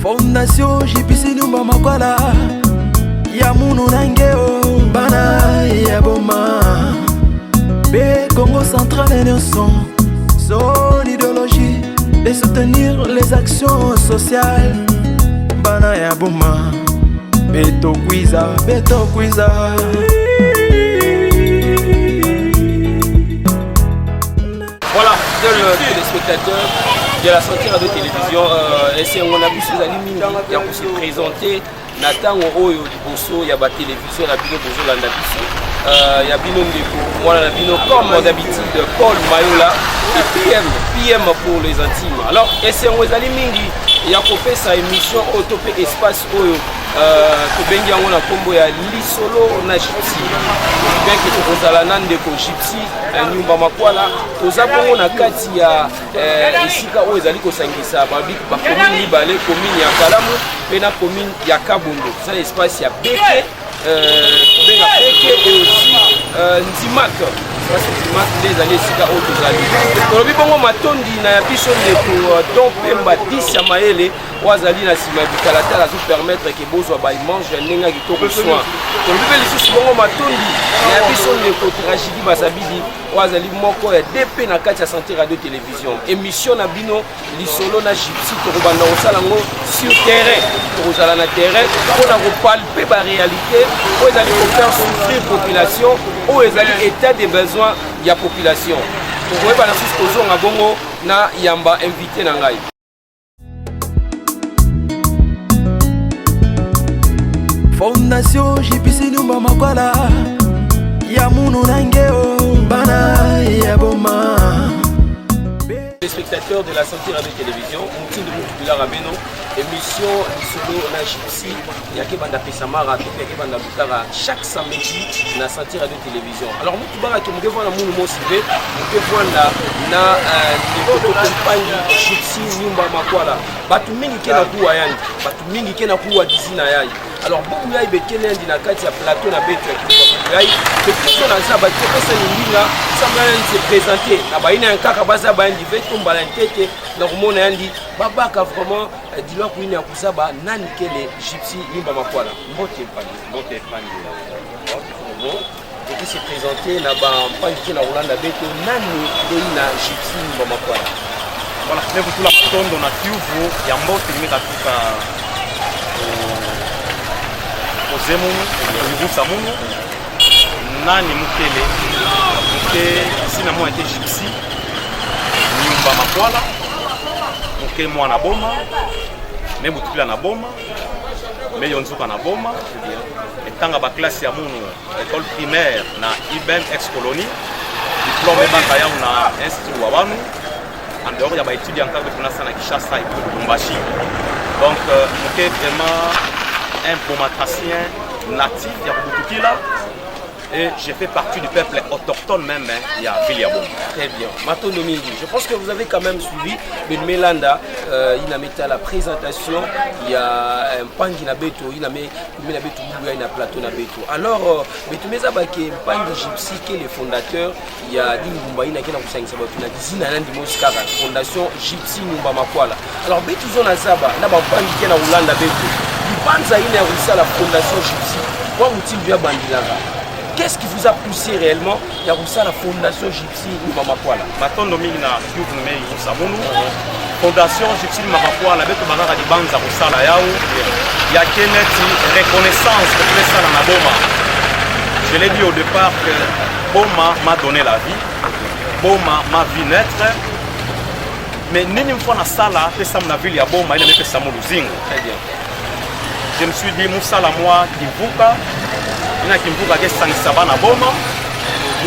Fondation JPC Nyumba Makwala ya munu nangeo bana ya boma B Congo Central et Nation. Son idéologie de soutenir les actions sociales bana ya boma Beto Kwiza. Voilà, fidèles téléspectateurs de la Santé Radio Télévision, on a vu ces aliments qui ont se présenté. Nathan Oyo Liboso, il y a la télévision, la bino Bozo Landabiso, il y a Bino Ndeko, moi la bino comme d'habitude, Paul Mayola et PM pour les intimes. Alors, on a mingi, il y a coupé sa émission Autopé Espace Oyo, que bengi yango na kombo ya Lisolo na Gypsy. Bien que tozala na ndeko Gypsy, Nyumba Makwala, tozabongo na kati ya esika oyo ezali kosangisa ba commune libale, commune ya Kalamu, pe na commune ya Kabondo. C'est l'espace ya Beke, benga Beke et aussi Nzimak. Parce que Nzimak les années esika oyo tozali. Tolobi bongo matondi na biso ndeko Don Pemba 10 ya Maele wazali na sima bitalatala zu permettre que bozwa ba mange nenga kitoko soin. Tolobi be lisusu bongo matondi na biso ndeko Tragédie Basabidi wazali moko ya DP na kati ya Santé Radio Télévision. Émission na bino Lisolo na Gypsy tokobanda kosala ngo sur terrain. Tokozala na terrain pour na kopalper ba réalité pour ezali ko faire souffrir population ou ezali état des besoins ya population. Tokoyeba na susu kozonga bongo na yamba invité na ngai. Fondation JPC Nyumba Makwala ya munu nangeo bana ya boma. Les spectateurs de la Santé Radio Télévision, Mouti de Moutubila Rabeno, émission Lisolo na Gypsy, Yake Banda Pesamara, Yake Banda Boutara, chaque samedi na Santé Radio Télévision. Alors Moutubara qui me voit na Mounou Mosivé, me voit na compagne Gypsy Nyumba Makwala. Batu mingi kena kuwa yani, batu mingi kena kuwa dizina yayi. Alors beaucoup yayi bekene ndi na kati ya plateau na beto ya kibuka yayi. Petition na za batu pesa ninga, samba se présenter. Na baina ya kaka baza bandi veto mbala ntete na kumona yandi babaka vraiment dilwa kuini ya kusaba nani kele Gypsy Nyumba Makwala. Mbote pandi. Et qui s'est présenté na ba mpandi na Rolanda beto nani deina Gypsy Nyumba Makwala. Voilà, mais vous la tondo na Kivu ya mbote limita tuka ozemunu olivusa munu nani mukele muke sina mwa ete Gypsy Nyumba Makwala muke mwana boma me butupila na boma me yonzuka na boma etanga ba classe ya munu école primaire na Iben ex-colonie diplôme baka ya na institut wa banu en dehors il y a des étudiants qui sont à Kinshasa et Lubumbashi. Donc, je suis vraiment un bomatracien natif, il y a beaucoup là. Et je fais partie du peuple autochtone même, il y a Viliabon. Très bien. Mato Domingi, je pense que vous avez quand même suivi Ben Melanda, il a mis à la présentation, il y a un pan qui n'a beto, il a mis un plateau na beto. Alors, Beto Mezabake, pan de Gypsy, qui est le fondateur, il y a Dingumba, il y a Kena Sabatuna, Zina Fondation Gypsy Nyumba Makwala. Alors, Beto Zona Zaba, là, pan qui est na Rolanda Beto, il pense à la Fondation Gypsy. Moi, je suis bien bandilanga. Qu'est-ce qui vous a poussé réellement à la Fondation Gypsy Nyumba Makwala? Matondo mingi na Kivu me yusa munu. Fondation Gypsy Nyumba Makwala beto banaka di banza kusala yao. Ya keneti reconnaissance que tout ça na boma. Je l'ai dit au départ que Boma m'a donné la vie. Boma m'a vu naître. Mais nini mfwa na sala pesa na ville ya Boma ile pesa mu luzingo. Très bien. Je me suis dit musala moi kivuka ina kimvuka ke sangisa bana boma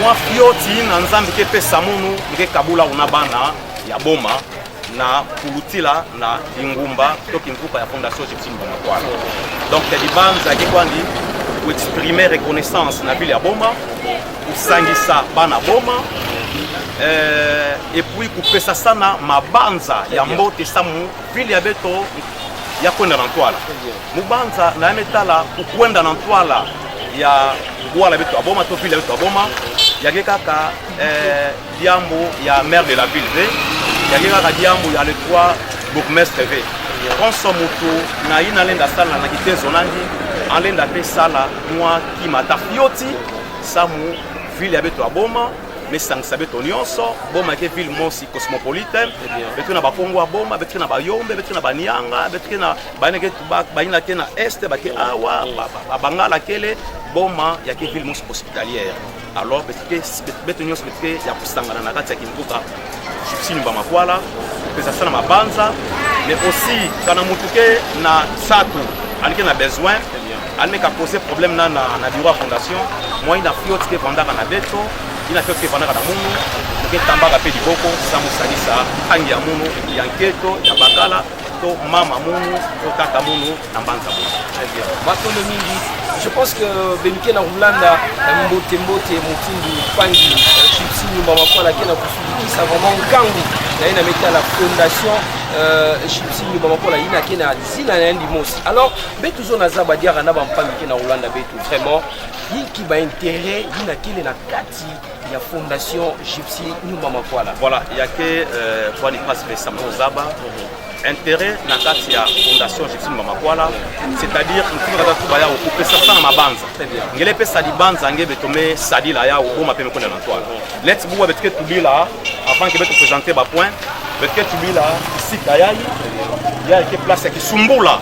mwa fioti na nzambi ke pesa munu nke kabula una bana ya boma na kulutila na lingumba to kimvuka ya Fondation Gypsy Nyumba Makwala. Donc les banza ke kwandi pour exprimer reconnaissance na ville ya boma usangisa bana boma et puis kupesa sana mabanza ya mbote samu ville ya beto ya kwenda na ntwala mubanza na metala kukwenda na ntwala ya boala beto aboma to ville beto aboma ya kaka diambo ya maire de la ville ya kaka diambo ya le 3 bourgmestre v Konso mutu na ina lenda sala na kitezo nandi alenda pe sala mwa kimata fioti samu ville ya beto aboma mais sangisa beto nyonso boma ke ville mosi cosmopolitaine beto na bakongo aboma beto na bayombe beto na banianga beto na baneke tubak bayina ke na este bake awa bangala kele boma ya ke ville mosi hospitalière alors beto nyonso beto ya kusangana na kati ya kimbuka chipsini ba makwala pesa sana mabanza mais aussi kana mutuke na saku alike na besoin alike ka poser problème na bureau fondation moi ina fiot ke pendaka na beto ina fiot ke pendaka na munu ke tambaka pe diboko samu salisa angi ya munu ya nketo ya bakala to mama munu to tata munu na mbanza munu très bien batondo mingi je pense que Benike na Rwanda mbote mutindu pangi chipsi nyumba makwala kena kusudikisa vraiment nkangu na ina meta la fondation chipsi nyumba makwala ina kena zina na ndi mosi alors betu zo na zaba diara na bampami kena Rwanda betu vraiment yiki ba intérêt ina kile na kati ya fondation chipsi nyumba makwala voilà il y a que kwa ni passe pesa zaba intérêt na kati ya fondation Gypsy Mamakwala c'est-à-dire ntumaka tuba yao kupesa sana mabanza ngele pesa libanza ngebe tome sadila yao boma peme kona na toile let's buwa betike tubila avant que beto présenter ba point betike tubila sika yayi ya ke place ya kisumbula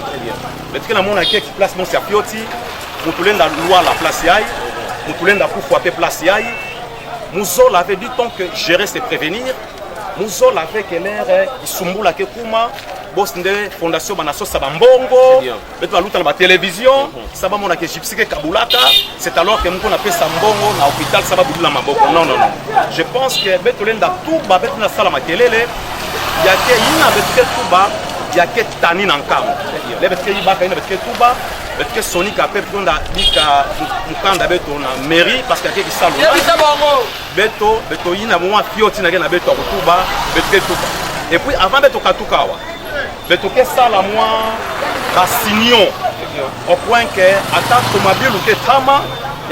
betike na mona ke place mon ya pioti mutulenda loi la place yayi mutulenda kufu pe place yayi muzola avait dit tant que gérer c'est prévenir Muzola avec l'air isumbula ke kuma boss de fondation banaso sabambongo beto aluta na ba télévision saba mona ke Gypsy ke kabulata c'est alors que mko na pesa mbongo na hôpital sababu la maboko non je pense que beto lenda tuba beto na sala makelele ya ke ina beto ke tuba ya ke tani na nkamo le beto ke ibaka ina beto ke tuba beto ke sonika pe tonda bika mukanda beto na mairie parce que ke salo beto ina mwa fioti na na beto akutuba beto ke tuba et puis avant beto katukawa beto ke sala mwa basignon au point que attaque automobile ke tama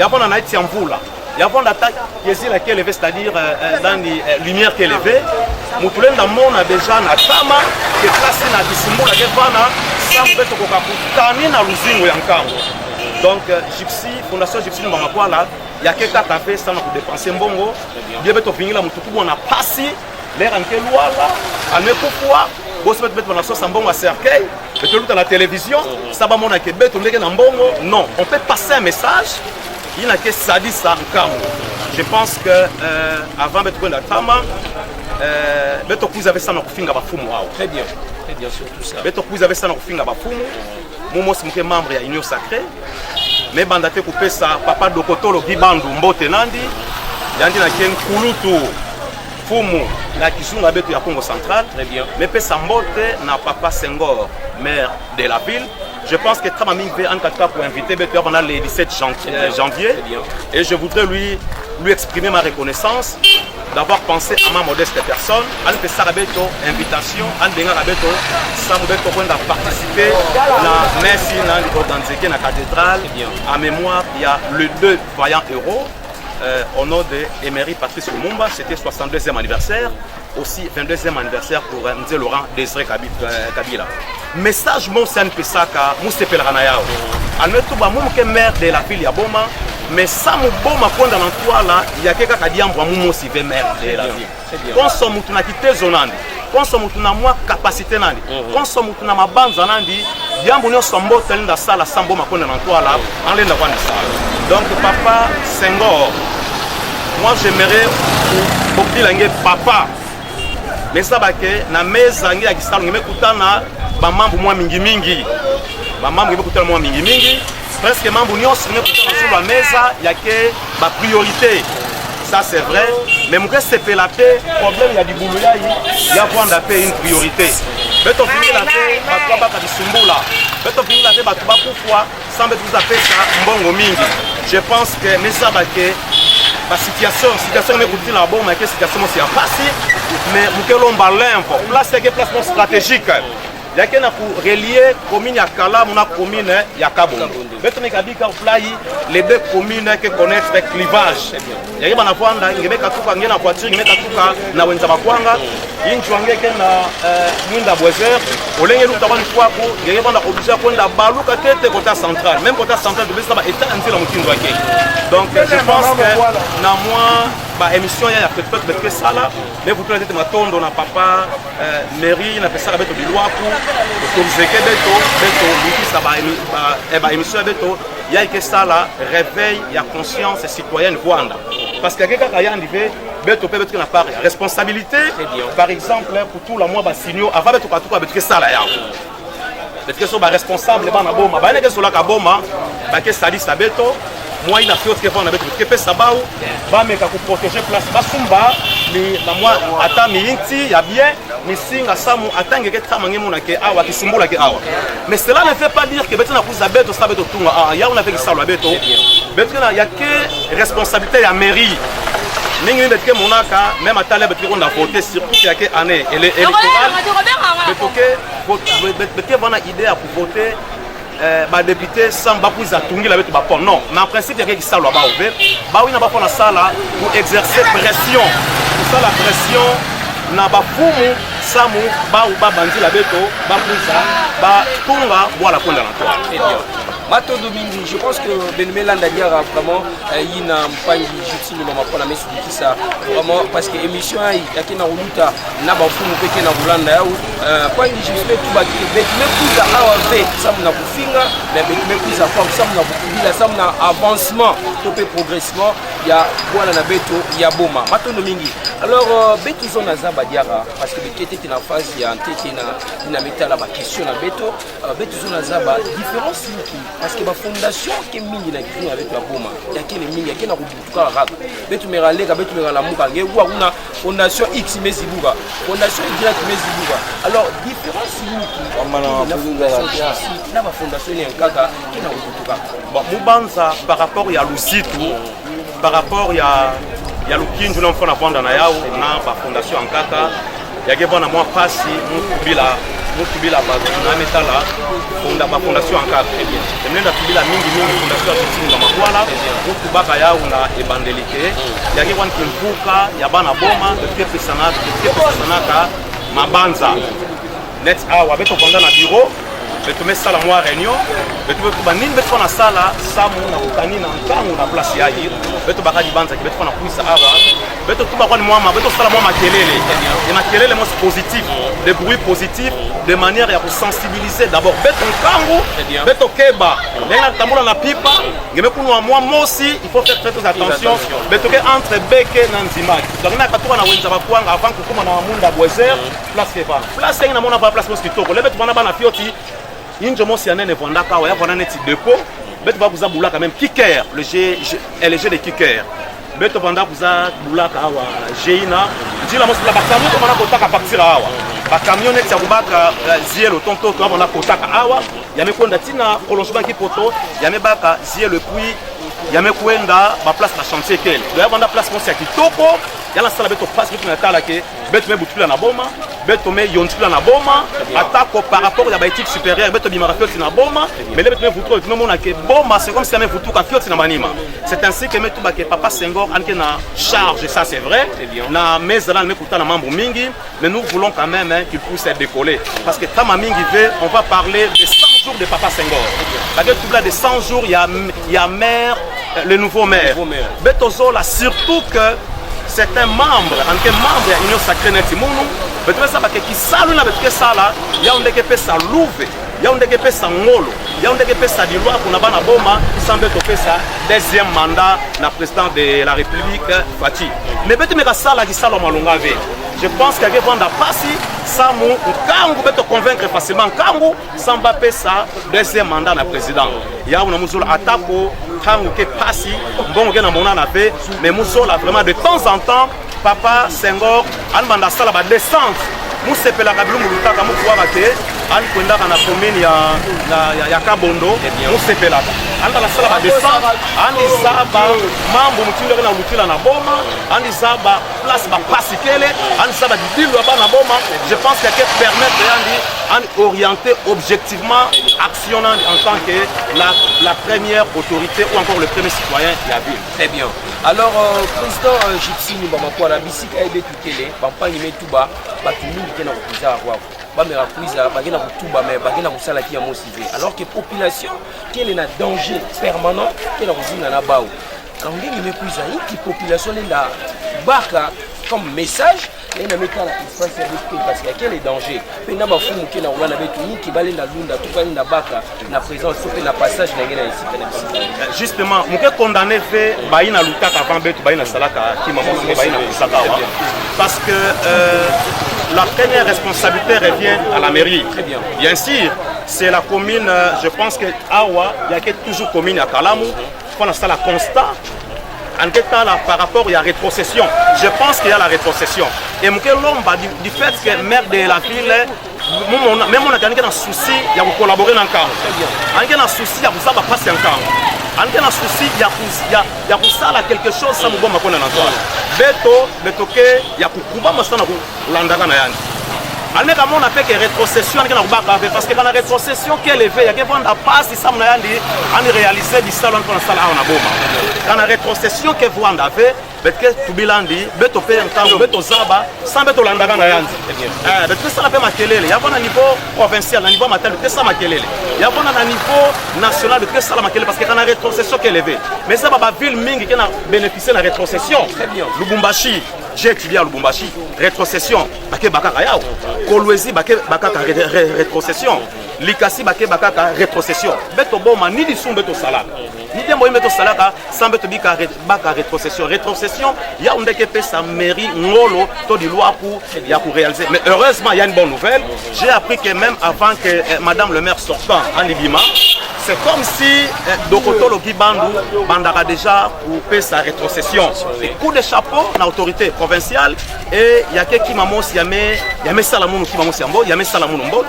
yavona na iti mvula yavona attaque yezi la élevé c'est-à-dire dans les lumières qui élevée mutulenda mona déjà na tama ke place na disimbula ke vana sans beto ko kaputani na luzingo ya nkango donc Gypsy fondation Gypsy Mamakwala ya ke kata pe sana ko dépenser mbongo bien beto vingila mutukubu na pasi l'air en quel wala amekukwa boss beto na sosa mbongo a cercueil beto luta na télévision ça va mona ke beto ndeke na mbongo non on peut passer un message il n'a que sadi ça nkango je pense que avant beto kwenda tama beto kuza avait ça na kufinga bafumu wao très bien surtout ça beto kuza avait ça na kufinga bafumu momo simke membre ya union sacrée mais bandate kupesa papa dokotolo gibandu mbote nandi yandi na ken kulutu fumu na kisunga beto ya Congo central très bien mais pesa mbote na papa Senghor maire de la ville je pense que Tramaming va en cas pour inviter beto pendant le 17 janvier et je voudrais lui exprimer ma reconnaissance d'avoir pensé à ma modeste personne en fait ça beto invitation en denga beto ça beto pour participer la messe dans la cathédrale en mémoire il y a le 2 vaillants héros au nom de Emery Patrice Lumumba, c'était 62e anniversaire, aussi 22e anniversaire pour Mzee Laurent Désiré Kabila. Message mon sen pesaka muste pelana yao. Almetu ba mumuke maire de la ville ya Boma, mais ça mu Boma konda na toala ya keka kadiambo mumo sive maire de la ville. Konso mutu na kitezo nandi, konso mutu na mwa capacité nandi, konso mutu na mabanza nandi, yambo nyo sombo telinda sala sambo makonda na toala, enlenda kwa ni sala. Donc papa Senghor, moi j'aimerais pour dire papa, mais ça va que na meza ngi akisalo ngimekutana ba mambo mwa mingi, ba mambo ngimekutana mwa mingi, presque mambo nyonso ngimekutana sur la meza yake ba priorité. Ça c'est vrai, mais mon c'est fait la paix, problème il y a du boulot là, il y a prendre paix une priorité. Beto finir la paix, ba ba ka disumbula. Beto finir la paix ba ba pourquoi sans beto vous appeler ça mbongo mingi. Je pense que mais ça va que la situation mais pour dire la bonne mais que situation c'est passé mais mukelo mbalempo place que place stratégique. Il y a quelqu'un pour relier commune ya Kala mona commune ya Kabondo. Beto mekabika play les deux communes qui connaissent avec clivage. Il y a bana vanda ngebe katuka ngena voiture ngebe katuka na wenza bakwanga inchwangeke na mwinda bwezer olenge luta bani kwako ngeke bana obligé kwenda baluka tete côté central même côté central de besa ba état entier mukindo wake. Donc je pense que na moi ba émission ya peut-être que ça là mais vous pouvez être matondo na papa mairie na pesa beto bilwaku to zeke beto lukisa ba émission beto ya que ça là réveil ya conscience citoyenne Rwanda parce que quelqu'un qui a arrivé beto peut être na part responsabilité par exemple pour tout la mois ba signaux avant beto katuka beto que ça là ya beto que so ba responsable ba na boma ba ne que so la ka boma ba que ça dit ça beto moi il a fait autre que on a beto que pe sabao ba meka ko protéger place ba sumba ni la moi ata mi inti ya bien ni singa samu atange ke tramange mona ke awa ki simbola ke awa mais cela ne fait pas dire que beto na kuza beto ça beto tunga ya on a fait que ça la beto beto na ya que responsabilité ya mairie ningi beto ke monaka même atale beto qu'on a voté surtout qu'il y a que année électorale beto ke vana idée à pour voter ba député sans ba pouza tungi la beto ba pon non mais en principe il y a quelque ça là ba ouvert ba oui na ba pona ça là pour exercer pression pour ça la pression na ba fumu samu ba ou ba bandi la beto ba pouza ba tunga voilà konda na toi Mato Domingi, je pense que Benmela Ndadiara vraiment il a pas une justice maman pour la messe qui ça vraiment parce que émission il y a qui na uluta na ba fumu peke na bulanda yao pas une justice tout baki mais kuza awaze ça na kufinga mais kuza kwa ça na bukubila ça na avancement topé progressivement il y a voilà na beto il y a boma Mato Domingi alors beto zona za badiara parce que bekete na phase ya ntete na metala ba question na beto zona za ba différence parce que ma fondation qui est mingi na kitu avec la boma ya kile mingi ya kina kubutuka raka betu meraleka betu merala muka ngekwa kuna fondation X mezibuka fondation Y mezibuka alors différence ni na ma fondation ni nkaka kina kubutuka bon mubanza par rapport ya lusitu par rapport ya lukinju na mfana banda na yao na ba fondation nkaka ya kebona moi pasi mutubila ba na metala fonda ba fondation en cadre bien emenda tubila mingi fondation ya Tsinga makwala mutubaka yao na ebandelike ya kebona kimpuka ya bana boma pesa sanaka mabanza net awa beto konda na bureau beto mesala moi réunion beto ba nini beto na sala samu na kutani na ntango na place ya hii beto bakadi banza beto na kuisa awa beto tuba kwa moi beto sala moi makelele et makelele moi positif des bruits positifs de manière à sensibiliser d'abord beto nkangu beto keba lenga tambula na pipa ngeme kunwa moi mosi il faut faire très attention beto ke entre beke na nzimaki donc na katoka na wenza bakwanga avant kukuma na munda bwezer place keba place ngena mona ba place mosquito le beto bana bana fioti injo mosi anene vondaka wa ya vona neti dépôt beto ba kuza bulaka même kicker le jeu de kicker beto banda kuza bulaka awa jeina njila mosi la bakamion to bana kotaka partir awa bakamion neti ya kubaka zielo tonto to bana kotaka awa yamekwenda tina prolongement kipoto yamebaka zielo puis yamekwenda ba place na chantier kel ya banda place mosi ya kitoko yala sala beto passe beto na tala ke beto me butula na boma beto me yontula na boma attaque par rapport à ba éthique supérieure beto bimara fioti na boma mais le beto me vuto tout le monde ke boma c'est comme si me vuto ka fioti na manima c'est ainsi que meto ba ke papa Senghor anke na charge ça c'est vrai na mezala me kuta na mambo mingi mais nous voulons quand même qu'il puisse être décollé parce que tama mingi veut on va parler de 100 jours de papa Senghor parce que tout là de 100 jours il y a maire le nouveau maire beto zola surtout que certains membres en tant que membres de l'Union Sacrée Netimunu, beto ça ba ke kisalu na beto ke sala ya ondeke pesa louve ya ondeke pesa ngolo ya ondeke pesa di loi pour na bana boma sans beto pesa deuxième mandat na président de la République Fati mais beto me ka sala ki sala malonga ve je pense que vanda pasi samu nkangu beto convaincre facilement nkangu sans ba pesa deuxième mandat na président ya una muzula atako kangu ke pasi bon ke na mona na pe mais muzola vraiment de temps en temps papa Senghor anbanda sala ba descente musepela kabilu mulutaka mukuwa bate an kwenda na commune ya Kabondo musepela anda la sala ba descendre andi zaba mambo mutindo na lutila na boma andi zaba place ba pasikele andi zaba dilu ba na boma. Je pense qu'il y a que permettre andi orienter objectivement actionnant en tant que la première autorité ou encore le premier citoyen de la ville. Très bien. Alors président Gypsy Nimbamakwala bisika ebe tutele bampangi metuba batumili kena kuza kwa bamera kuiza bagena kutuba mais bagena kusala ki ya mosive alors que population quel est le danger permanent kena kuzinga na bao. Alors ngeni mekuiza hiki population lenda baka comme message et na metala espace avec parce qu'il y a quel est danger pena bafumu kena ulana betu hiki balenda lunda tukani na baka na présence sope na passage na ngena ici kana justement muke condamner fait baina lutaka avant betu baina salaka ki maman baina kusaka parce que la première responsabilité revient à la mairie. Très bien. Bien sûr, c'est la commune, je pense que Awa, il y a toujours commune à Kalamu, on a ça la constat. En tout cas, par rapport à la rétrocession, je pense qu'il y a la rétrocession. Et du fait que le maire de la ville, même on a un souci, il y a collaborer dans le cas. Il y a un souci, il y a passer en cas. Il y a un souci, il y a quelque chose, ça me bombe à connaître. Beto, il y a on a fait que rétrocession parce que dans la rétrocession qui est élevée, il y a des gens qui passent ça on réaliser du salon pour la salle à Boma. Dans la rétrocession que vous en avez, que tu bilandi, beto fait un temps, beto zaba, sans beto landaga na yandi. Que ça n'a pas makelele. Il y a un niveau provincial, un niveau matériel, que ça makelele. Il y a un niveau national, que ça makelele parce que dans la rétrocession qui est élevée. Mais ça va ville mingi qui a bénéficié de la rétrocession. Très bien. Lubumbashi. J'ai étudié à Lubumbashi, rétrocession, Baké Bakaka Yao, Kolwezi Baké Bakaka rétrocession, Likasi Baké Bakaka rétrocession, Beto Boma, ni du son Beto Salaka, ni des moyens Beto Salaka, sans Beto Bika rétrocession. Rétrocession, il y a un déquépé sa mairie, Ngolo, tout du loi pour réaliser. Mais heureusement, il y a une bonne nouvelle. J'ai appris que même avant que Madame le maire sortant en Libima, c'est comme si Dokoto Loki Bandou Bandara déjà pour faire sa rétrocession. Et coup de chapeau dans l'autorité provinciale et il y a quelqu'un qui m'a dit il y a Salamou qui m'a dit il y a Salamou Mbote,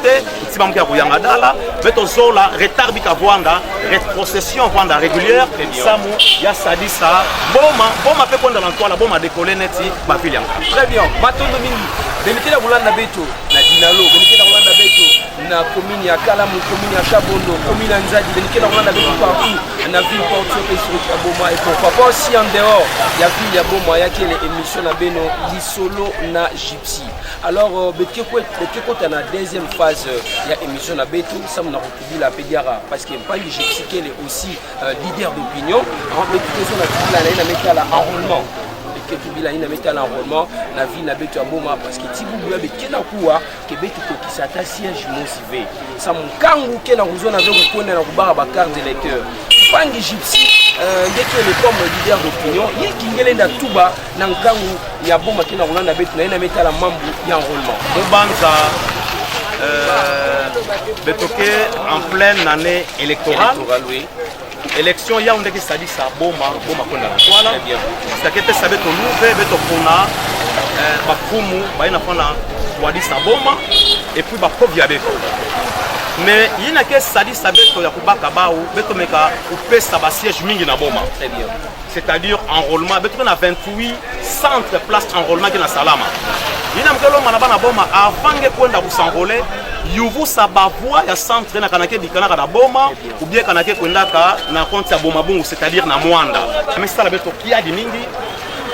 il m'a dit qu'il y a Yangadala, mais tout la retard bika Rwanda, rétrocession Rwanda régulière, Samu, il y a Sadi ça, Boma fait prendre l'entour, la Boma décoller neti, ma fille. Très bien. Matondo Mingi, benite la Rwanda Beto, na Dinalo, benite la Rwanda Beto. Na commune ya Kalamu, commune ya Chabondo, commune ya Nzadi, benike na Rwanda beto partout, na ville portée sur Kaboma et pourquoi pas aussi en dehors, il y a ville ya Boma, il y a quelle émission na Beno, Lisolo na Gypsy. Alors, betike quoi na deuxième phase, il y a émission na Beto, ça m'a retrouvé la pédiara parce que pas Gypsy qui est aussi leader d'opinion, en betike na la mettre à l'enrôlement. Que tu bila ina mettre à l'enrôlement la vie na betu aboma parce que tibulu be kena kuwa ke betu ko kisata siège motivé ça mon kangu kena kuzona veut kona na kubara ba carte d'électeur pangi Gypsy ndeke le comme leader d'opinion yekingele na tuba na nkangu ya boma kena kulanda betu na ina mettre à la mambu ya enrôlement Mobanza betoke en pleine année électorale oui. Élection ya ondeki sadi sa boma konda voilà c'est que ça beto louve beto kona ba fumu ba ina fona wadi sa boma et puis ba provi abeko mais yina ke sadi sa beto ya kubaka baou beto meka upesa ba siège mingi na boma très bien c'est-à-dire enrôlement beto na 28 centres place enrôlement qui na salama yina mkelo manaba na boma avant que kwenda kusanrôler yuvu sabavua ya centre na kanake bikana na boma ou bien kanake kwendaka na compte ya boma bungu c'est-à-dire na Mwanda mais ça la beto kia di mingi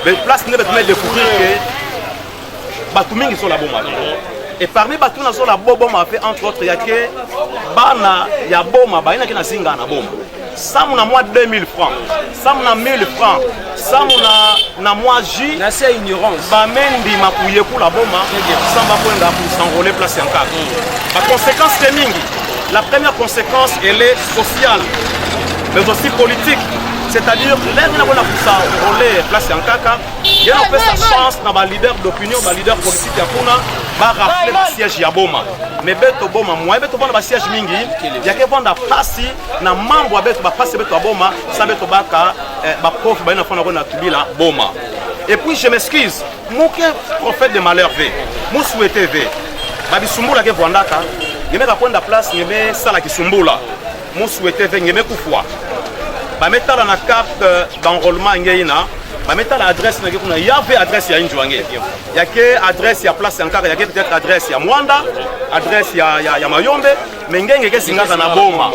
mais place ne beto me découvrir que batu mingi sur la boma et parmi batu na sur la boma fait entre autres ya ke bana ya boma ba ina kina singa na boma ça mon mois 2000 francs ça mon 1000 francs ça mon na mois J na c'est ignorance ba mendi makuye pour la boma ça va prendre pour s'enrôler place en cas. La conséquence c'est mingi. La première conséquence elle est sociale mais aussi politique. C'est-à-dire l'un n'a pas s'enrôler place en caca. Il y a sa chance dans les leaders d'opinion, les leaders politiques à Puna, va rafler le siège ya boma. Mais beto boma moi beto boma siège mingi. Il y a que vendre passi na mambo beto ba passer beto boma, ça beto baka ba prof ba ina fona na tubila boma. Et puis je m'excuse, mon prophète de malheur ve, mon souhaité ve. Babi sumbula ke vwandaka, ngeme ka kwenda place ngeme sala kisumbula. Mon souhaité ve ngeme kufwa. bametala na carte d'enrôlement ngeina bametala adresse na kuna yave adresse ya injwange yake adresse ya place yankaka yake peut-être adresse ya Mwanda adresse ya Mayombe mengenge ke singaka na boma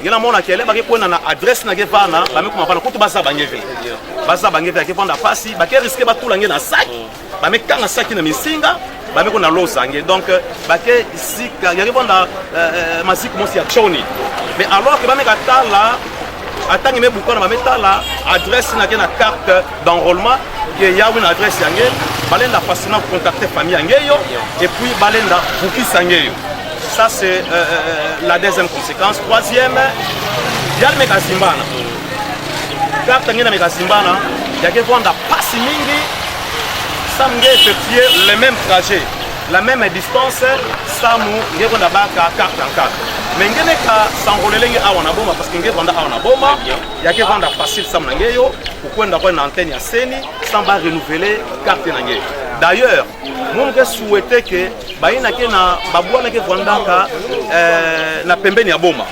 ngena mona kele bake kwena na adresse na gevana bamekuma pana kutu basa bangeve yake panda pasi bake risquer batula nge na sac bamekanga sac na misinga bameko na losange donc bake sika yake panda masiku mosi ya choni mais alors que bameka tala atangi me bukona bametala adresse na na carte d'enrôlement que ya une adresse yange balenda facilement contacter famille yangeyo et puis balenda bukisa yangeyo. Ça c'est la deuxième conséquence. Troisième, ya me kasimbana carte ngena me kasimbana ya ke vanda passe mingi ça me effectuer le même trajet la même distance ça mu ngeko na baka carte en carte mais ngene ka s'enrôler nge awa na boma parce que ngeko vanda awa na boma ya ke vanda facile ça mnangeyo kukwenda kwa na antenne ya seni sans ba renouveler carte nangeyo. D'ailleurs mon ke souhaiter que baina ke na babwana ke vanda ka na pembeni ya boma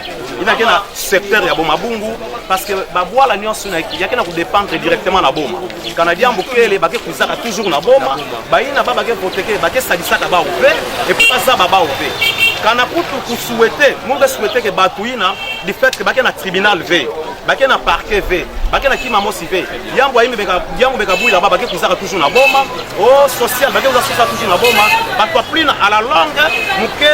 ina ke na secteur ya boma bungu parce que babwala nyonso na yake na ku dépendre directement na boma canadien bukele bake kuzaka toujours na boma baina baba ke voteke bake sadisaka ba ouvert et puis ça baba ouvert kana kutu ku souhaiter mon ke souhaiter que batuina du fait que bake na tribunal v bake na parquet v bake na kima mosi v yambo ayime beka buila baba ke kuzaka toujours na boma au social bake kuzaka toujours na boma batwa plina à la longue muke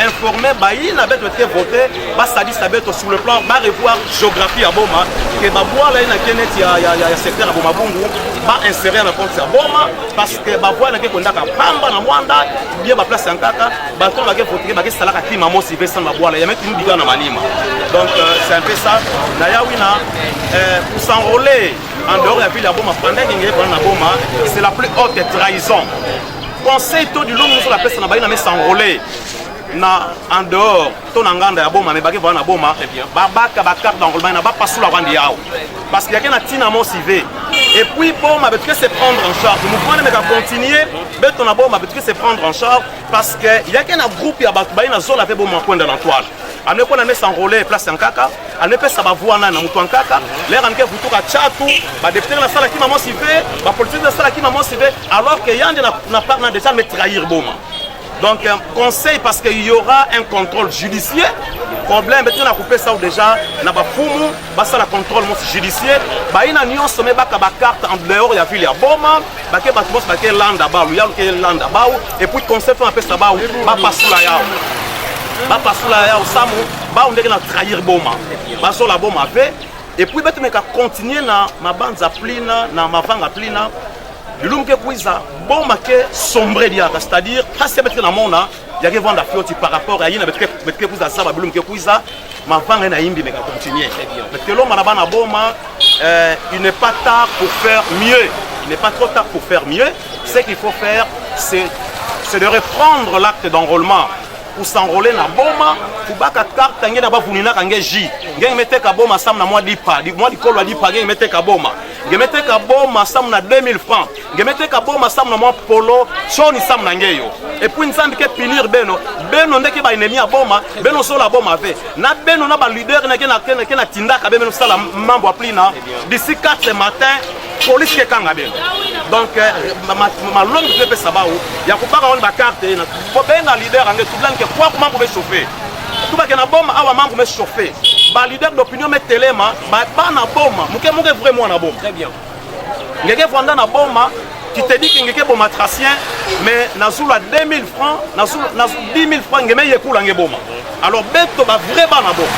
informer baina beto te voter ba sadisa beto sur le plan ba revoir géographie à boma que babwa là na kenet ya secteur à boma bungu ba insérer na compte ya boma parce que babwa na ke kondaka pamba na Mwanda bien ba place nkaka ba to ba ke voter ba ke salaka kima mosi ve sans babwa là ya metu mbika na malima donc c'est un peu ça na ya wina pour s'enrôler en dehors de la ville à boma pendant qu'il est na boma c'est la plus haute trahison. Conseil tout du long nous la place na ba na s'enrôler na en dehors ton nganda ya boma mais bake va na boma babaka ba carte d'enrôlement na ba pasula rwandi yao parce qu'il y a qu'un tina mo civé et puis boma peut que c'est prendre en charge nous prenons mais continuer beto na boma peut que c'est prendre en charge parce que il y a qu'un groupe ya ba na zone avec boma kwenda na toile ane ko na me s'enrôler place en kaka ane pe sa ba vuana na mutu en kaka l'air en ke vutuka chatu ba député na sala ki maman civé ba politique na sala ki maman civé alors que yande na part na déjà me trahir boma. Donc un conseil parce qu'il y aura un contrôle judiciaire. Problème, on a coupé ça déjà. Na ba fumu, basa la contrôle judiciaire. Ba ina nion sommet ba carte en dehors ya ville ya boma. Ba ke ba tmos ba ke landa ba, ya ke landa ba et puis conseil on appelle ça ba pasula ya. Ba pasula ya samu ba on na trahir boma. Ba so la boma fait et puis betu meka continuer na ma banza plina na ma vanga plina. L'homme qui kuiza bon marqué sombre diaka c'est-à-dire parce que mettre na mona ya ke vendre fioti par rapport à yina mettre que kuiza ça ba l'homme qui kuiza ma vendre na yimbi mais continuer parce que l'homme na bana boma il n'est pas tard pour faire mieux il n'est pas trop tard pour faire mieux ce qu'il faut faire c'est de reprendre l'acte d'enrôlement pour s'enrôler na boma pour baka carte ngena ba vunina kange ji ngenge meteka boma sam na mois dipa di mois dikolo dipa ngenge meteka boma ngenge meteka boma sam na 2000 francs ngenge meteka boma sam na mois polo choni sam na ngeyo et puis nzambi ke punir beno ndeke ba ennemi ya boma beno so la boma ve na beno na ba leader na kena tindaka beno sala mambo a plina d'ici 4 matin police ke kanga beno donc ma longue pepe sabao ya kupaka on ba carte na po benga leader ange tout que quoi comment pouvez chauffer tout ba na bomba awa mambo me chauffer ba leader d'opinion met telema ba na bomba muke vraiment na bomba très bien ngeke vanda na bomba qui te dit que ngeke bomba tracien mais nazula 2000 francs nazula 10 000 francs ngeme yekula nge bomba alors beto ba vrai ba na bomba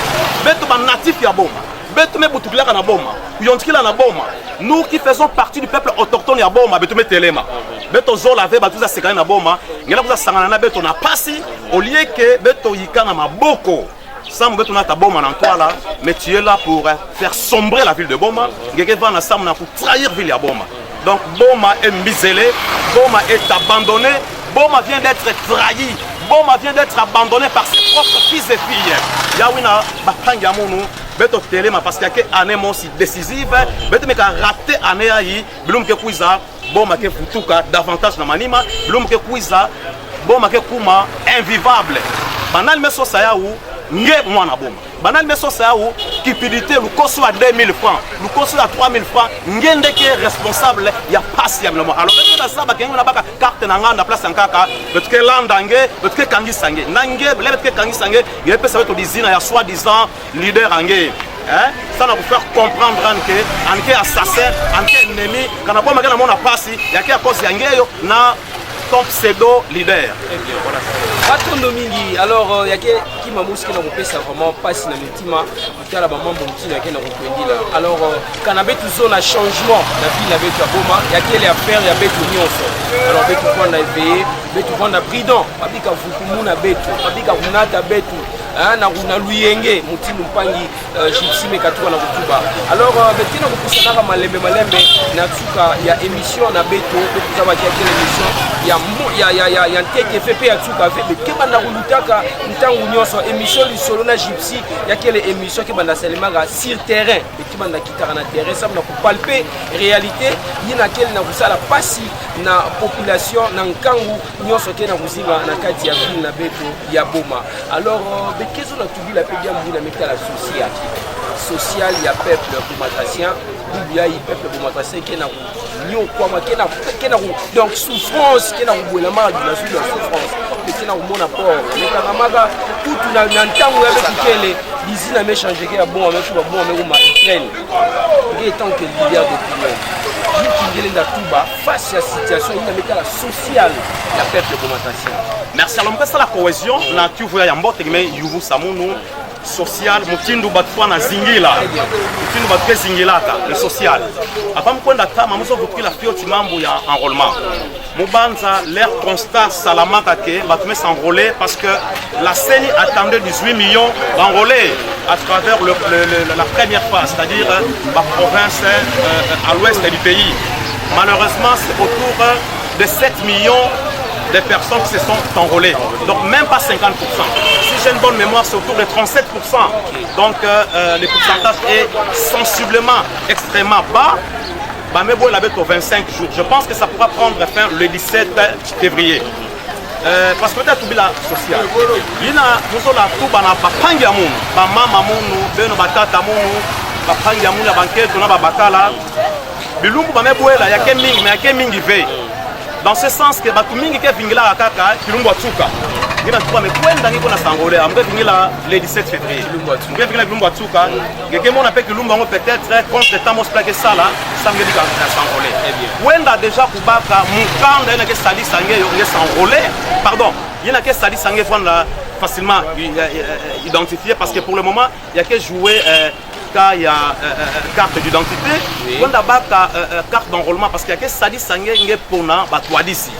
beto ba natif ya bomba beto me butukila na bomba yontikila na bomba nous qui faisons partie du peuple autochtone ya bomba beto me telema beto zola ve batuza sekana na bomba ngela kuza sangana na beto na pasi au lieu que beto yikana maboko Sam beto na ta bomba na toile mais tu es là pour faire sombrer la ville de Boma ngeke va na sam na pour trahir ville ya Boma donc Boma est miselé Boma est abandonné Boma vient d'être trahi Boma vient d'être abandonné par ses propres fils et filles yawina bapangi amunu beto telema parce qu'il y a que année aussi décisive beto me ka raté année ayi bilum ke kuiza Boma ke futuka davantage na manima bilum ke kuiza Boma ke kuma invivable banal meso sayaou nge mwana Boma banal meso sayaou cupidité lukoso à 2000 francs lukoso à 3000 francs ngende ke responsable ya passe ya mlomo alors que ça ba kengo na baka carte na nganda place nkaka betke landange betke kangisange nange betke kangisange il peut savoir to dizina ya soi-disant leader angé hein ça na vous faire comprendre que anke assassin anke ennemi kana bomba kana mona passe ya ke à cause ya ngeyo na ton pseudo leader. Voilà. Batondo mingi alors yake kima muski na kopesa vraiment passe na mitima kutala ba mambo mtina yake na kopendila alors kana betu zona changement na vie na betu aboma yake les affaires ya betu nyonso alors betu kwanda éveillé betu kwanda prudent babika vukumuna betu babika kunata betu na luyenge mutimu mpangi jipsime katuka na kutuba alors betina kukusana kama malembe na tuka ya émission na betu kuzaba kia émission ya nteke FP ya tuka ve kebanda kulutaka ntangu nyonso émission lisolo na gypsy ya kele émission kebanda salemaka sur terrain kebanda kitaka na terrain ça na kupalper réalité ni na kele na kusala pasi na population na nkangu nyonso ke na kuzinga na kati ya ville na beto ya boma alors bekezo na tubi la pedia mbula metala social ya peuple bomatracien bibia yi peuple bomatracien ke na nyo kwa ke na donc souffrance ke na kubwela magi na souffrance ke na kumona port metaka maga tout na ntango ya bekele dizina me changer ke ya bon avec tout bon avec ma Ukraine ke tant que leader d'opinion Jukingele Ndatuba face à la situation sociale la peuple bomatracien. Merci alors c'est la cohésion na tu vois ya mbote mais yuvu samunu social mutindu batwa na zingila mutindu batwa zingilata le social apa mkwenda kama mzo vukila fioti mambo ya enrôlement mubanza l'air constat salamaka ke batme s'enrôler parce que la CENI attendait 18 millions d'enrôlés à travers la première phase, c'est-à-dire la province à l'ouest du pays. Malheureusement, c'est autour de 7 millions de personnes qui se sont enrôlées. Donc même pas 50%. Si j'ai une bonne mémoire, c'est autour de 37%. Donc le pourcentage est sensiblement extrêmement bas. Mais bon, il avait au 25 jours. Je pense que ça pourra prendre fin le 17 février. Parce que peut-être tout la social. Il y a nous la tout bana bapangi amun, ba mama munu, beno batata munu, bapangi amun la banquette on a bakala. Bilumbu ba meboela ya ke mingi mais ya ke mingi ve. Dans ce sens que ba mingi ke vingila kaka kilumbu atuka. Ngina tuka me kwenda ngiko na sangole ambe vingila le 17 février. Ngé vingila kilumbu atuka, ngeke mona pe kilumbu ngo peut-être contre tamos plaqué ça là, ça ngeli ka sangole. Kwenda déjà kubaka mukanda ina ke sali sange yo nge s'enrôler. Pardon, il y en a qui sali sangue facilement identifié parce que pour le moment il y a que jouer il y a carte d'identité, on a carte d'enrôlement parce qu'il y a que sali sangue nge pona ba toadisi.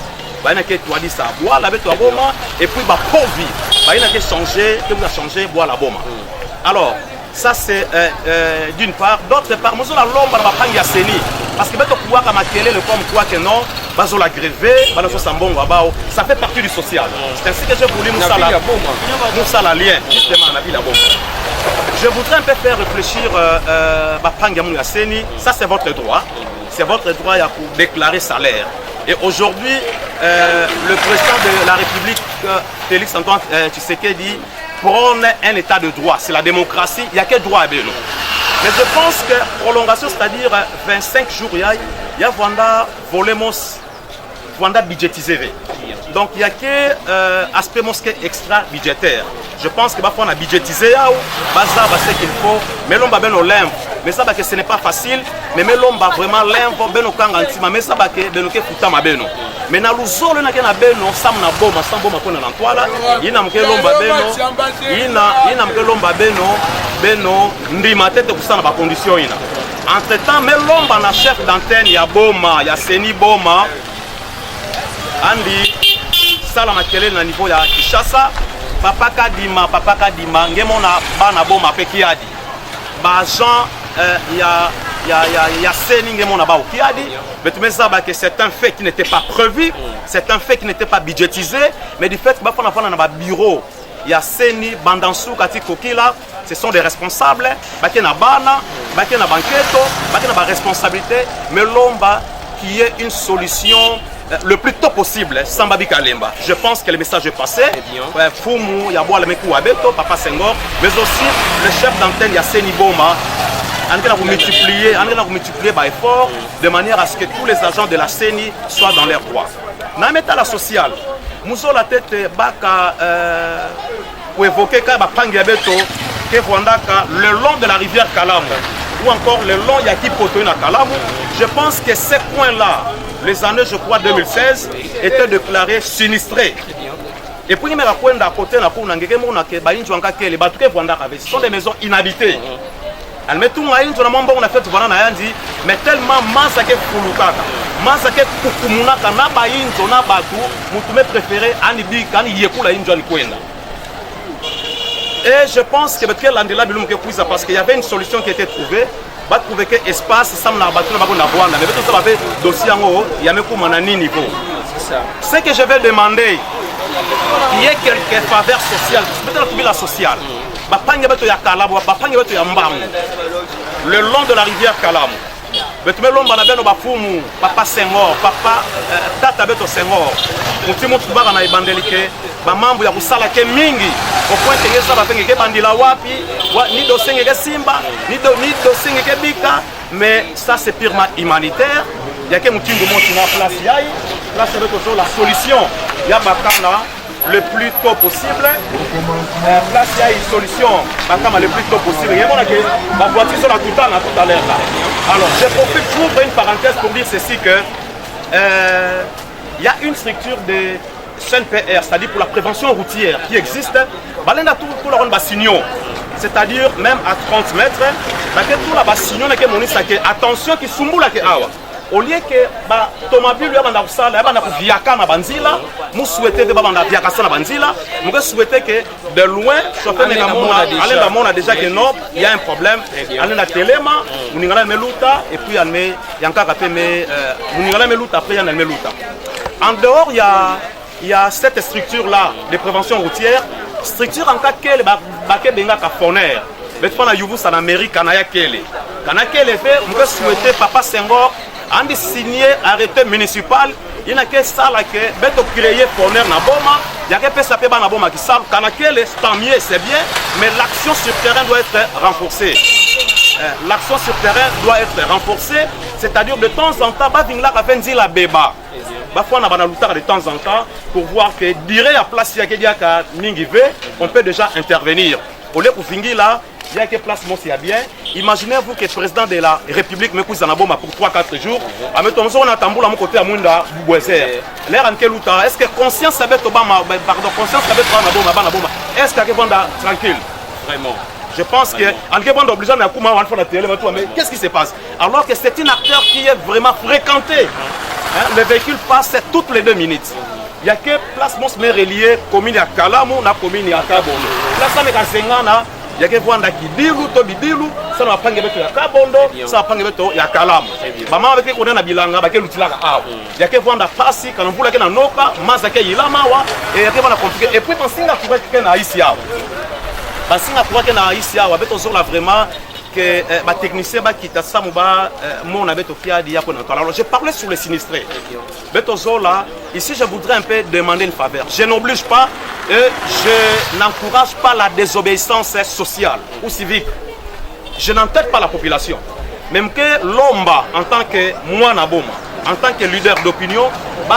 Ba ina ke toadisi a boire la beto boma et puis ba povi. Ba ina ke changer, que vous a changé boire la boma. Alors ça c'est d'une part, d'autre part, nous allons l'ombre va prendre ya CENI parce que beto pouvoir comme le comme quoi que non. Bazo la gréver, ça fait partie du social. C'est ainsi que je voulais nous la lien justement à la ville à Boma. Je voudrais un peu faire réfléchir ça c'est votre droit. C'est votre droit pour déclarer salaire. Et aujourd'hui, le président de la République, Félix Antoine Tshisekedi, prône un état de droit. C'est la démocratie, il n'y a que droit à Beno. Mais je pense que prolongation, c'est-à-dire 25 jours, il y a Vanda Volemos. Budgétisé. Donc il n'y a que aspect extra budgétaire. Je pense que on a budgétisé ce qu'il faut, mais l'on va bien au limbe. Mais ça que ce n'est pas facile, mais l'on va vraiment limbe ben au kangantima, mais ça que ben au futa mabeno. Mais na luzolo na kena beno sam na boma sam boma kona na toile, ina mke lomba beno, ina mke lomba beno ndima tete kusana ba condition ina. Entre-temps, mais lomba na chef d'antenne ya boma, ya CENI boma Andi sala makele na niveau ya Kinshasa papa kadima ngemona bana boma pe kiadi ba Jean ya CENI ngemona ba kiadi mais tu me ça que c'est un fait qui n'était pas prévu, c'est un fait qui n'était pas budgétisé, mais du fait que ba fana na ba bureau ya CENI bandansu kati kokila ce sont des responsables ba na bana ba na banketo ba na ba responsabilité mais lomba qui est une solution le plus tôt possible, Sambabi Kalemba. Je pense que le message est passé. Fumu, Yabo Alamekou Abeto, Papa Senghor, mais aussi le chef d'antenne Yasseni Boma. On va multiplier par effort de manière à ce que tous les agents de la CENI soient dans leurs droits. Dans la sociale, nous avons la tête pour évoquer que le long de la rivière Kalamu ou encore le long Yaki Potoina Kalamu, je pense que ces coins-là, les années, je crois, 2016, étaient déclarés sinistrés. Et puis, ce sont des maisons inhabitées. Mais tellement masake fulukaka masake kukumunaka na bainzo na batu mutume préféré anibika ani yekula injo alikwenda. Et je pense que parce qu'il y avait une solution qui était trouvée, va trouver que espace ça na batu na bako na Rwanda mais tout ça va faire dossier ngo ya mekuma na nini niveau. Ce que je vais demander, il y ait quelques faveurs sociales, peut-être la sociale. Le long de la rivière Kalamu, Papa Senghor, Papa Tata Beto Senghor, mambo ya kusala ke mingi au point que ça va faire que bandila wapi ni dossier ke simba ni dossier ke bika, mais ça c'est purement humanitaire. Il y a que mutingo moti na place yai place avec la solution ya bakana le plus tôt possible. Place il y a une solution bakama le plus tôt possible. Il y a que ma voiture sur la tout à l'heure là. Alors je profite pour ouvrir une parenthèse pour dire ceci que il y a une structure de CNPR, c'est-à-dire pour la prévention routière qui existe. Balenda tout le monde signaux, c'est-à-dire même à 30 mètres, tout la signaux que moniste attention qui sumbula que awa. Au lieu que Tomabile lui a viaka na banzila, nous souhaitons que banda viaka na banzila, nous souhaitons que de loin, chauffeur Alain a déjà que non, il y a un problème. Alain a téléma, nous n'avons meluta et puis il y a encore après nous n'avons meluta après il y a meluta. En dehors il y a cette structure là de prévention routière, structure en cas qu'elle baké benga ka foner. Mais tu na yuvu ça na mairie kanaya kele. Kanaya kele fait, nous souhaitons Papa Senghor on a signé arrêté municipal, il n'y a que ça là que beto créer foner na boma, il y a que ça peut na boma qui savent kanakele tant mieux c'est bien, mais l'action sur terrain doit être renforcée. L'action sur terrain doit être renforcée, c'est-à-dire de temps en temps ba vingla ka fendi la beba. Ba fois na bana lutar de temps en temps pour voir que dirait à place ya que dia ka mingive, on peut déjà intervenir. Au lieu pour finir là, il y a que place moi c'est bien. Imaginez-vous que le président de la République me couche en aboma pour 3-4 jours. On a tambour à mon côté à Munda Boubouezer. L'air en quel outa? Est-ce que conscience avec Obama, pardon, conscience avec Obama, est-ce qu'il y a tranquille? Vraiment. Je pense que en Gabon obligé à Kouma on fait la télé, mais qu'est-ce qui se passe? Alors que c'est un acteur qui est vraiment fréquenté. Le véhicule passe toutes les 2 minutes. Il y a que place Mons mais relié commune à Kalamu, na commune à Kabondo. Là ça met à Sengana. Il y a que Wanda qui dilu, Tobi dilu, ça va prendre beto ya Kabondo, ça va prendre beto ya Kalamu. Maman avec qu'on a bilanga, ba ke lutila ka awa. Il y a que Wanda passi quand on voulait que na noka, mazake ilamawa et il y a que Wanda compliqué. Et puis pensinga pour que na ici awa. Pensinga pour que na ici awa, beto zo là vraiment que les techniciens qui t'a ça mon beto qui a dit alors je parlais sur les sinistrés. Beto zo là, ici je voudrais un peu demander une faveur. Je n'oblige pas et je n'encourage pas la désobéissance sociale ou civique. Je n'entête pas la population. Même que l'omba, en tant que moi, en tant que leader d'opinion,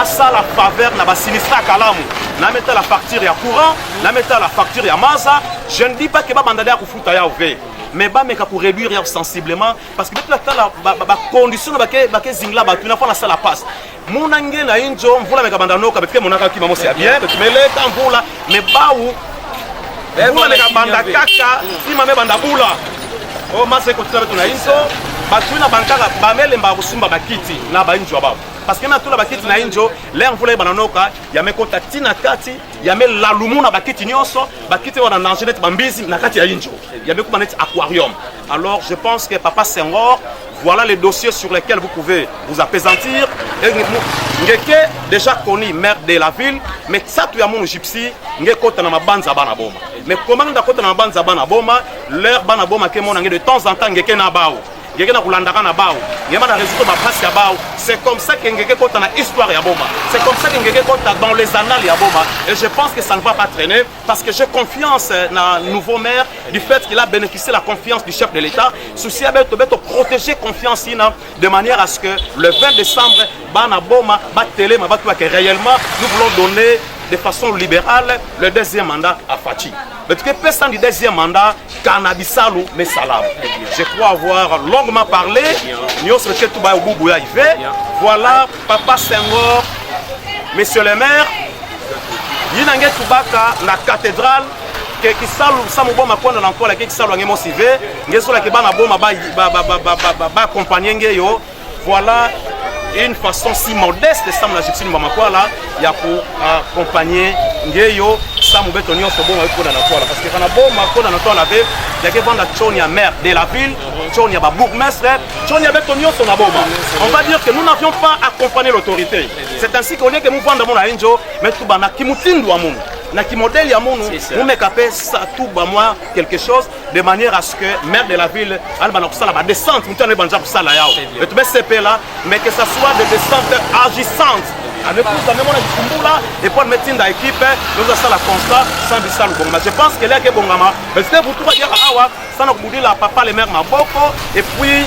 ça la faveur n'a pas sinistré à Kalamu. N'a mettre la facture à courant, n'a mettre la facture à Maza. Je ne dis pas que bandade à Koufuta ya ouvert. Mais pour réduire sensiblement parce que la condition de zingla batuna fa na sala passe munange na injo mvula meka bandano ka beke monaka ki mamosi bien mais le temps mvula mais baou mvula meka banda kaka si mame banda bula o mase ko tsaba tuna injo batuna bankaka bamele mba kusumba bakiti na ba injo babo parce que na tula bakiti na injo le mvula bananoka ya mekota tina kati ya me la lumuna bakiti nyonso bakiti wana nangenet bambizi na kati ya injo ya mekuba net aquarium. Alors je pense que Papa Senghor, voilà les dossiers sur lesquels vous pouvez vous apaisantir. Ngeke déjà connu maire de la ville, mais ça tu as mon gypsy ngekota na mabanza bana boma. Mais comment ndakota na mabanza bana boma, leur bana boma ke monange de temps en temps ngeke na bao. ngeke na kulandaka na bao ngema na résoudre ba passe ya bao. C'est comme ça que ngeke kota na histoire ya boma, c'est comme ça que ngeke kota dans les annales ya boma. Et je pense que ça ne va pas traîner parce que j'ai confiance dans le nouveau maire du fait qu'il a bénéficié de la confiance du chef de l'État. Souci à beto protéger confiance de manière à ce que le 20 décembre bana boma ba télé ma ba que réellement nous voulons donner de façon libérale le deuxième mandat à Fachi. Mais tu peux passer du deuxième mandat Cannabisalo mais salam. Je crois avoir longuement parlé. Voilà Papa Senghor, Monsieur le maire. Yinange Tubaka la cathédrale qui salu samu boma kwenda na ntola qui salu ngemo sive ngesola ke bana boma ba accompagner ngeyo. Voilà une façon si modeste de Sam la gypsy Mbamakwala ya pour accompagner ngeyo Samu beto nyonso boma ko na tola parce que kana boma ko na tola be ya ke vanda chonia maire de la ville, chonia ba bourgmestre, chonia beto nyonso na boma. On va dire que nous n'avions pas accompagné l'autorité. C'est ainsi qu'on est que nous vanda mon injo mais tout bana kimutindu wa mungu. Na ki modèle ya monu nous me capé ça tout ba moi quelque chose de manière à ce que maire de la ville alba na kusala ba descente mutane banja kusala yao mais tu CP là mais que ça soit des descentes agissantes avec plus la même on a du kumbula et pour mettre dans équipe nous ça la constat sans bisal bonga. Je pense que là que bongama mais c'est pour tout dire awa ça na kubudi la papa les maires maboko et puis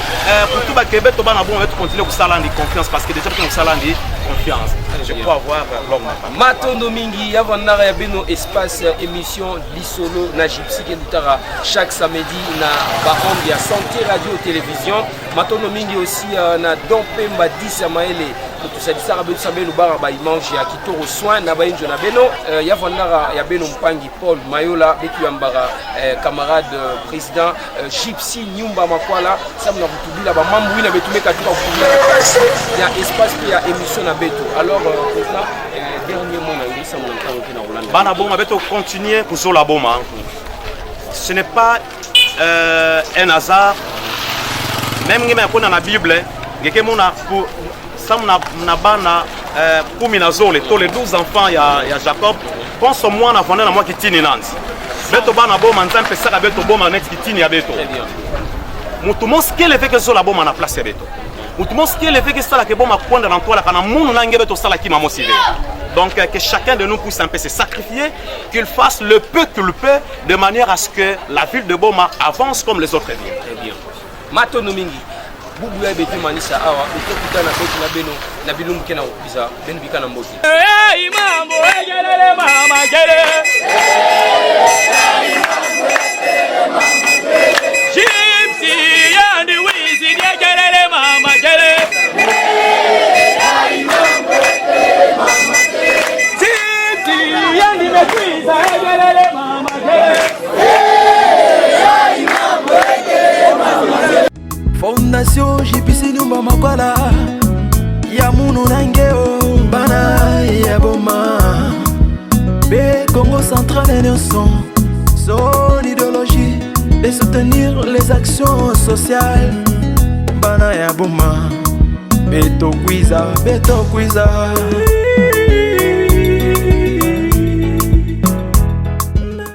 pour tout ba Québec to bana bon on va continuer kusala ndi confiance parce que déjà que kusala ndi confiance je crois avoir longuement Matondo mingi ya vandara ya beno espace émission Lisolo na gypsy Kendutara chaque samedi na baonde ya santé radio télévision. Matondo mingi aussi na Don Pemba 10 ya maele tout ça disara beto sabelo bara ba image ya kitoro soin na ba injo na beno ya vandara ya beno mpangi Paul Mayola betu ya mbara camarade président gypsy Nyumba Makwala samna kutubila ba mambu wina betu meka tuka kuya ya espace ya émission na beto. Alors président dernier mot na ngisa mon tango na Rolanda bana boma beto continuer pour la boma. Ce n'est pas un hasard même ngema ko na Bible ngeke mona pour samna na bana kumi na zole to les 12 enfants ya Jacob pense au moins na vendre na moi kitini nanzi beto bana boma nzampe saka beto boma net kitini ya beto mutu moske le fait que zo la boma na place ya beto mutu moske le fait que ça la ke boma kwanda na tola kana munu na ngebe to sala ki mamosive. Donc que chacun de nous puisse un peu se sacrifier, qu'il fasse le peu qu'il peut de manière à ce que la ville de Boma avance comme les autres villes. Très bien. Matondo mingi bubu ya betu manisa awa ukikuta na betu na beno na bilumbu kena biza benu bikana mboti. Hey mambo egelele mama gele. Gypsy and the Wizzy egelele mama gele. Gypsy and the Wizzy egelele mama gele. Fondation JPC Nyumba Makwala ya munu nangeo bana ya boma be Congo central et Nelson. Son idéologie de soutenir les actions sociales bana ya boma beto kwiza